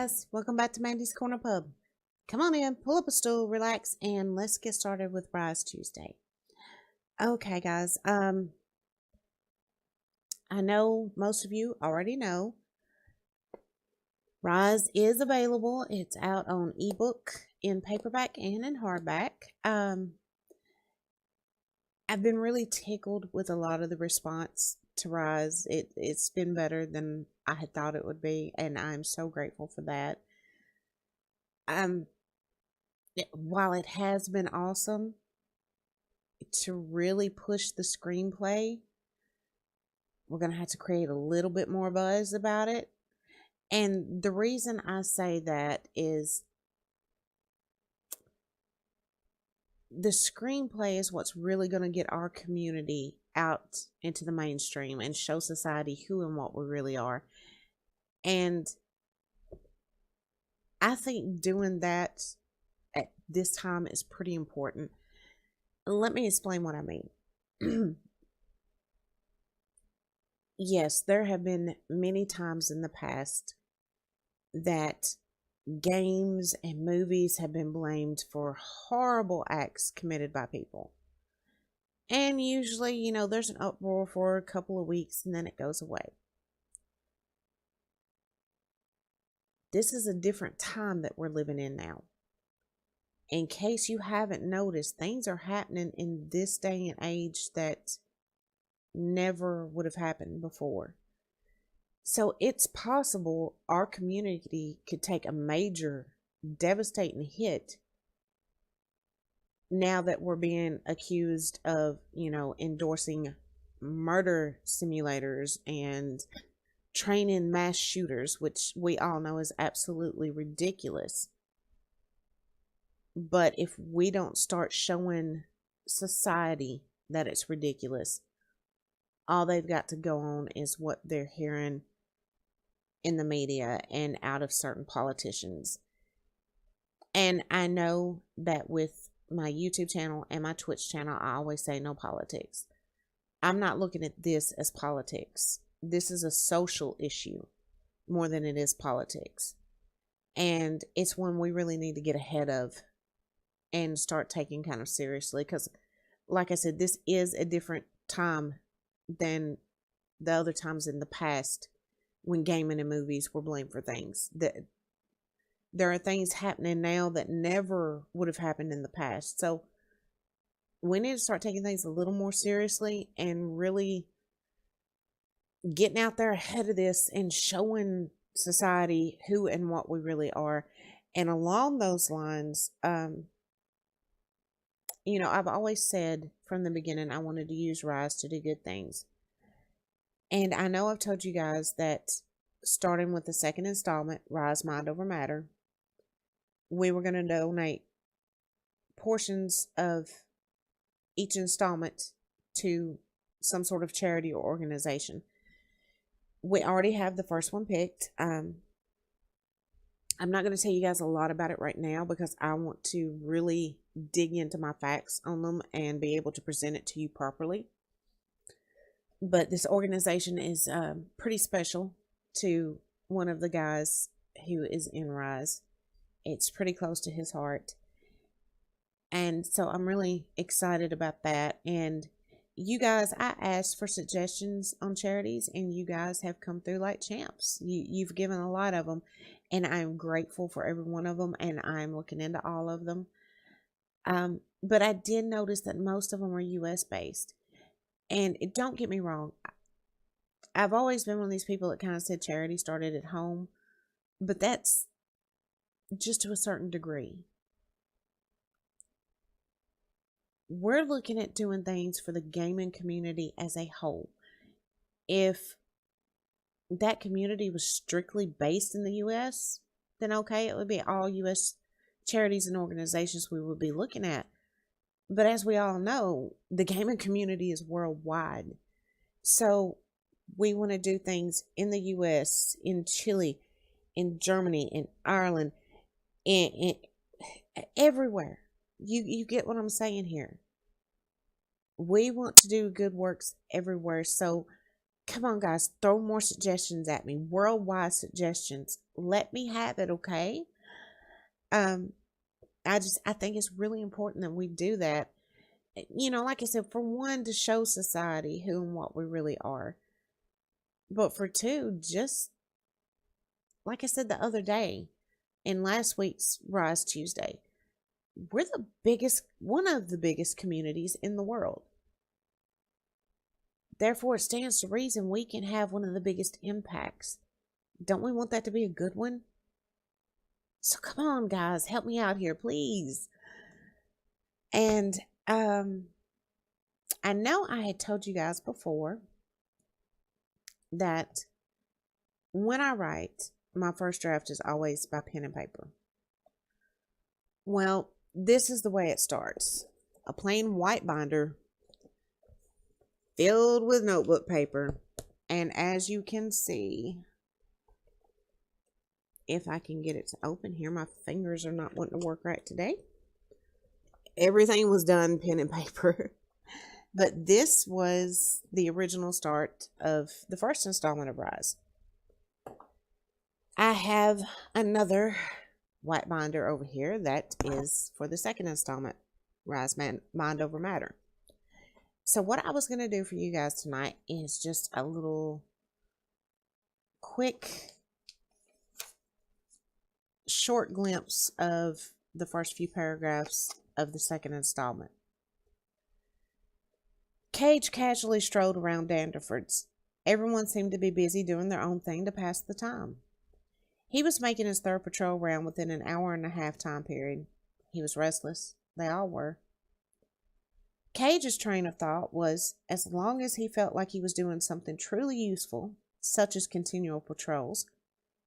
guys, welcome back to Mandy's Corner Pub. Come on in, pull up a stool, relax, and let's get started with Rise Tuesday. Okay, guys, I know most of you already know Rise is available. It's out on ebook, in paperback, and in hardback. I've been really tickled with a lot of the response to Rise. It's been better than I had thought it would be, and I'm so grateful for that. While it has been awesome to really push the screenplay, we're going to have to create a little bit more buzz about it. And the reason I say that is the screenplay is what's really going to get our community out into the mainstream and show society who and what we really are. And I think doing that at this time is pretty important. Let me explain what I mean. Yes, there have been many times in the past that games and movies have been blamed for horrible acts committed by people. And usually, there's an uproar for a couple of weeks and then it goes away. This is a different time that we're living in now. In case you haven't noticed, things are happening in this day and age that never would have happened before. So it's possible our community could take a major, devastating hit now that we're being accused of, endorsing murder simulators and training mass shooters, which we all know is absolutely ridiculous. But if we don't start showing society that it's ridiculous, all they've got to go on is what they're hearing in the media and out of certain politicians. And I know that with my YouTube channel and my Twitch channel, I always say no politics. I'm not looking at this as politics. This is a social issue more than it is politics. And it's one we really need to get ahead of and start taking kind of seriously. Because, like I said, this is a different time than the other times in the past when gaming and movies were blamed for things. There are things happening now that never would have happened in the past. So we need to start taking things a little more seriously and really getting out there ahead of this and showing society who and what we really are. And along those lines, I've always said from the beginning I wanted to use Rise to do good things. And I know I've told you guys that starting with the second installment, Rise Mind Over Matter, we were going to donate portions of each installment to some sort of charity or organization. We already have the first one picked. I'm not going to tell you guys a lot about it right now because I want to really dig into my facts on them and be able to present it to you properly. But this organization is pretty special to one of the guys who is in Rise. It's pretty close to his heart. And so I'm really excited about that. And you guys, I asked for suggestions on charities and you guys have come through like champs. You've given a lot of them and I'm grateful for every one of them and I'm looking into all of them. But I did notice that most of them are US based. And don't get me wrong, I've always been one of these people that kind of said charity started at home, but that's just to a certain degree. We're looking at doing things for the gaming community as a whole. If that community was strictly based in the US, then okay, it would be all US charities and organizations we would be looking at. But as we all know, the gaming community is worldwide. So we want to do things in the US, in Chile, in Germany, in Ireland, in everywhere. You get what I'm saying here. We want to do good works everywhere. So Come on, guys, throw more suggestions at me. Worldwide suggestions. Let me have it, okay? Um, I think it's really important that we do that. Like I said, for one, to show society who and what we really are. But for two, just like I said the other day in last week's Rise Tuesday, we're one of the biggest communities in the world. Therefore, it stands to reason we can have one of the biggest impacts. Don't we want that to be a good one? So come on, guys, help me out here, please. And I know I had told you guys before that when I write, my first draft is always by pen and paper. Well, this is the way it starts. A plain white binder filled with notebook paper. And as you can see, if I can get it to open here, my fingers are not wanting to work right today. Everything was done pen and paper. But this was the original start of the first installment of Rise. I have another white binder over here that is for the second installment, Rise Mind Over Matter. So what I was going to do for you guys tonight is just a little quick, short glimpse of the first few paragraphs of the second installment. Cage casually strolled around Danderford's. Everyone seemed to be busy doing their own thing to pass the time. He was making his third patrol round within an hour and a half time period. He was restless. They all were. Cage's train of thought was, as long as he felt like he was doing something truly useful, such as continual patrols,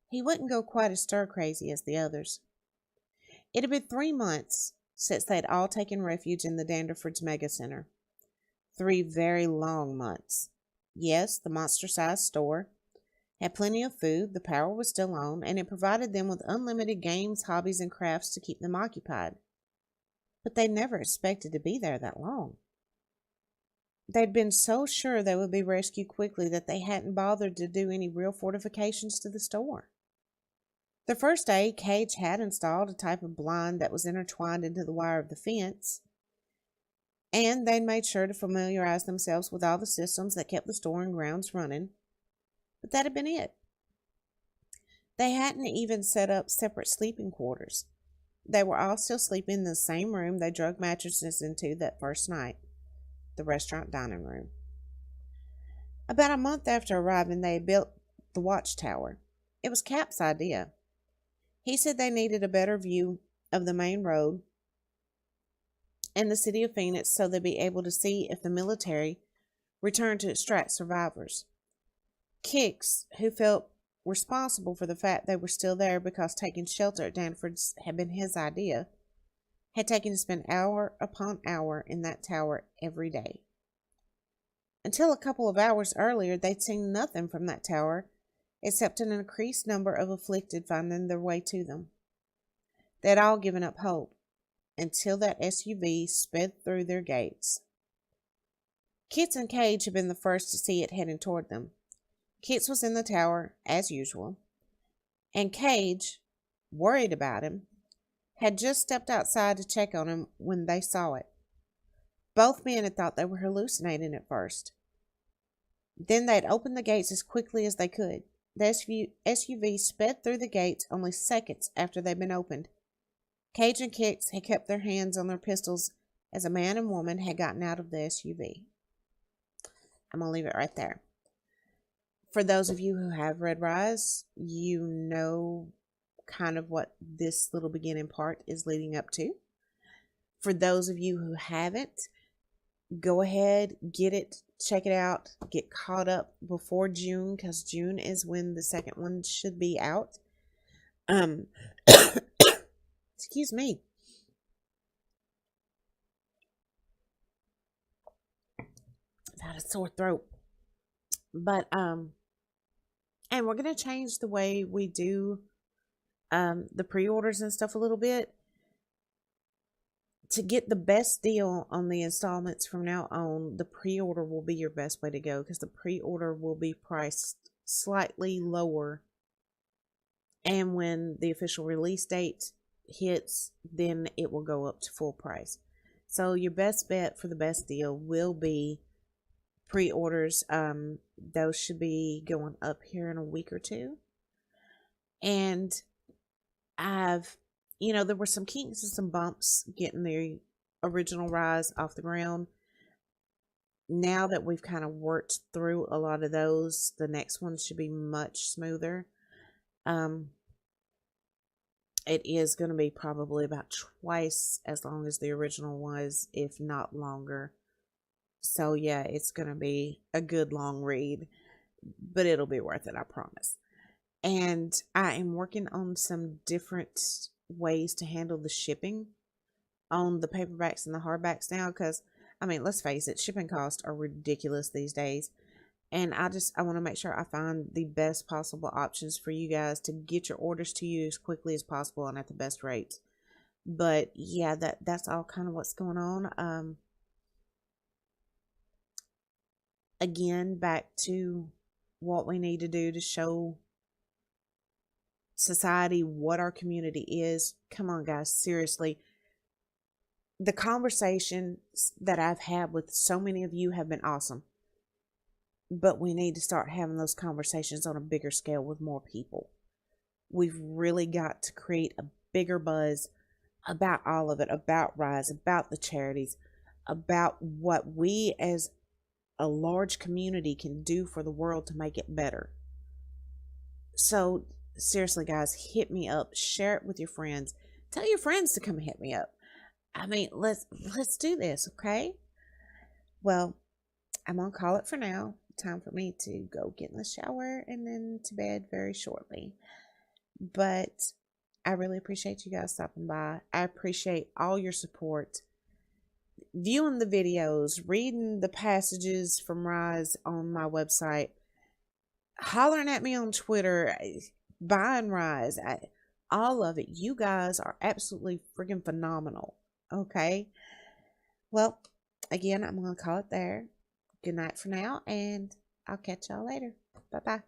he wouldn't go quite as stir-crazy as the others. It had been 3 months since they'd all taken refuge in the Danderford's Mega Center. 3 very long months. Yes, the monster-sized store had plenty of food, the power was still on, and it provided them with unlimited games, hobbies, and crafts to keep them occupied. But they never expected to be there that long. They'd been so sure they would be rescued quickly that they hadn't bothered to do any real fortifications to the store. The first day, Cage had installed a type of blind that was intertwined into the wire of the fence, and they made sure to familiarize themselves with all the systems that kept the store and grounds running. But that had been it. They hadn't even set up separate sleeping quarters. They were all still sleeping in the same room they drug mattresses into that first night, the restaurant dining room. About a month after arriving, they had built the watchtower. It was Cap's idea. He said they needed a better view of the main road and the city of Phoenix so they'd be able to see if the military returned to extract survivors. Kix, who felt responsible for the fact they were still there because taking shelter at Danford's had been his idea, had taken to spend hour upon hour in that tower every day. Until a couple of hours earlier, they'd seen nothing from that tower except an increased number of afflicted finding their way to them. They'd all given up hope until that SUV sped through their gates. Kits and Cage had been the first to see it heading toward them. Kits was in the tower, as usual, and Cage, worried about him, had just stepped outside to check on him when they saw it. Both men had thought they were hallucinating at first. Then they'd opened the gates as quickly as they could. The SUV sped through the gates only seconds after they'd been opened. Cage and Kix had kept their hands on their pistols as a man and woman had gotten out of the SUV. I'm going to leave it right there. For those of you who have read Rise, you know kind of what this little beginning part is leading up to. For those of you who haven't, go ahead, get it, check it out, get caught up before June, because June is when the second one should be out. Excuse me. I've had a sore throat. But, and we're going to change the way we do the pre-orders and stuff a little bit. to get the best deal on the installments from now on, the pre-order will be your best way to go, because the pre-order will be priced slightly lower. And when the official release date hits, then it will go up to full price. So your best bet for the best deal will be pre-orders. Those should be going up here in a week or two. And there were some kinks and some bumps getting the original Rise off the ground. Now that we've kind of worked through a lot of those, the next one should be much smoother. It is going to be probably about twice as long as the original was, if not longer. So yeah, it's going to be a good long read, but it'll be worth it, I promise. And I am working on some different ways to handle the shipping on the paperbacks and the hardbacks now, because let's face it, shipping costs are ridiculous these days. And I want to make sure I find the best possible options for you guys to get your orders to you as quickly as possible and at the best rates. But yeah, that's all kind of what's going on. Again, back to what we need to do to show society what our community is. Come on, guys, seriously. The conversations that I've had with so many of you have been awesome. But we need to start having those conversations on a bigger scale with more people. We've really got to create a bigger buzz about all of it, about Rise, about the charities, about what we as a large community can do for the world to make it better. So seriously, guys, hit me up, share it with your friends, tell your friends to come hit me up. Let's do this, okay? Well, I'm gonna call it for now. Time for me to go get in the shower and then to bed very shortly. But I really appreciate you guys stopping by. I appreciate all your support, viewing the videos, reading the passages from Rise on my website, hollering at me on Twitter, buying Rise, all of it. You guys are absolutely freaking phenomenal. Okay? Well, again, I'm going to call it there. Good night for now, and I'll catch y'all later. Bye-bye.